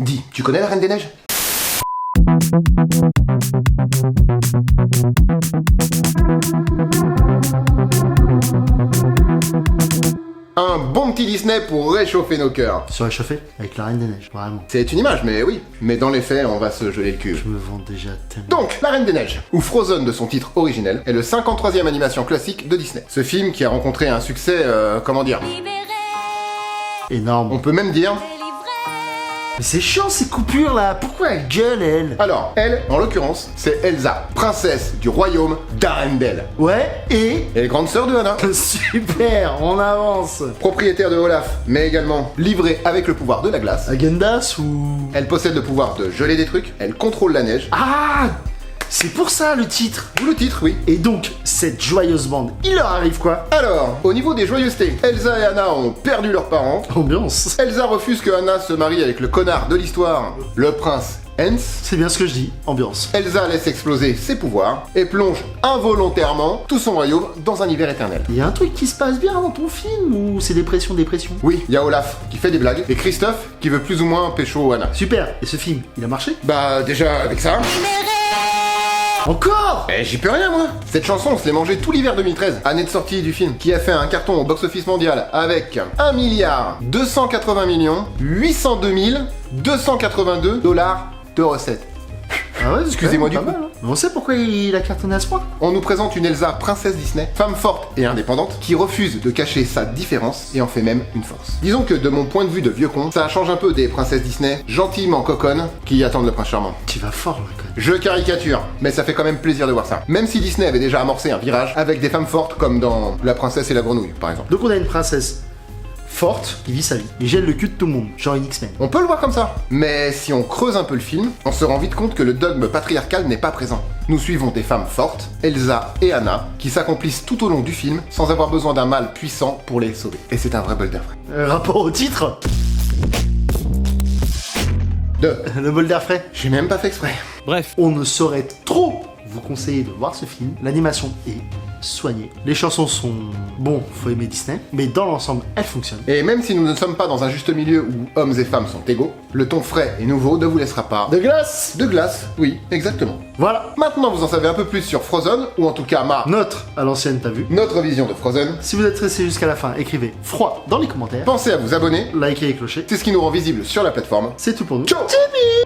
Dis, tu connais la Reine des Neiges? Un bon petit Disney pour réchauffer nos cœurs. Se réchauffer avec la Reine des Neiges, vraiment. C'est une image, mais oui. Mais dans les faits, on va se geler le cul. Je me vends déjà tellement. Donc, La Reine des Neiges, ou Frozen de son titre originel, est le 53e animation classique de Disney. Ce film qui a rencontré un succès, comment dire, Énorme. on peut même dire... Mais c'est chiant ces coupures là, pourquoi elle gueule elle? Alors, elle, en l'occurrence, c'est Elsa, princesse du royaume d'Arendelle. Ouais, et Et grande sœur de Anna. super, on avance. Propriétaire de Olaf, mais également livrée avec le pouvoir de la glace. Agendas ou... Elle possède le pouvoir de geler des trucs, elle contrôle la neige. Ah, c'est pour ça le titre. Ou le titre, oui. Et donc, cette joyeuse bande, il leur arrive quoi? Alors, au niveau des joyeusetés, Elsa et Anna ont perdu leurs parents. Ambiance. Elsa refuse que Anna se marie avec le connard de l'histoire, le prince Hans. C'est bien ce que je dis, ambiance. Elsa laisse exploser ses pouvoirs et plonge involontairement tout son royaume dans un hiver éternel. Il y a un truc qui se passe bien dans ton film ou c'est dépression? Oui, il y a Olaf qui fait des blagues et Christophe qui veut plus ou moins pécho Anna. Super, et ce film, il a marché? Bah déjà avec ça... Encore? Eh, j'y peux rien moi. Cette chanson, on se l'est mangée tout l'hiver 2013, année de sortie du film, qui a fait un carton au box-office mondial avec 1 milliard 280 millions 802 282 dollars de recettes. Ah ouais, Excusez-moi c'est du pas coup. mal, hein. Mais on sait pourquoi il a cartonné à ce point. On nous présente une Elsa princesse Disney, femme forte et indépendante, qui refuse de cacher sa différence et en fait même une force. Disons que de mon point de vue de vieux con, ça change un peu des princesses Disney gentiment coconnes qui attendent le prince charmant. Tu vas fort là quand même. Je caricature, mais ça fait quand même plaisir de voir ça. Même si Disney avait déjà amorcé un virage avec des femmes fortes comme dans La princesse et la grenouille par exemple. Donc on a une princesse forte qui vit sa vie et gèle le cul de tout le monde, genre une X-Men. On peut le voir comme ça. Mais si on creuse un peu le film, on se rend vite compte que le dogme patriarcal n'est pas présent. Nous suivons des femmes fortes, Elsa et Anna, qui s'accomplissent tout au long du film sans avoir besoin d'un mâle puissant pour les sauver. Et c'est un vrai bol d'air frais. Rapport au titre? Le bol d'air frais. J'ai même pas fait exprès. Bref, On ne saurait trop vous conseiller de voir ce film. L'animation est soignée. Les chansons sont... Bon, faut aimer Disney, mais dans l'ensemble, elles fonctionnent. Et même si nous ne sommes pas dans un juste milieu où hommes et femmes sont égaux, le ton frais et nouveau ne vous laissera pas... De glace. De glace, oui, exactement. Voilà. Maintenant vous en savez un peu plus sur Frozen, ou en tout cas Notre à l'ancienne, t'as vu. notre vision de Frozen. Si vous êtes resté jusqu'à la fin, écrivez froid dans les commentaires. Pensez à vous abonner, Likez et clocher. c'est ce qui nous rend visible sur la plateforme. C'est tout pour nous. Ciao. Timmy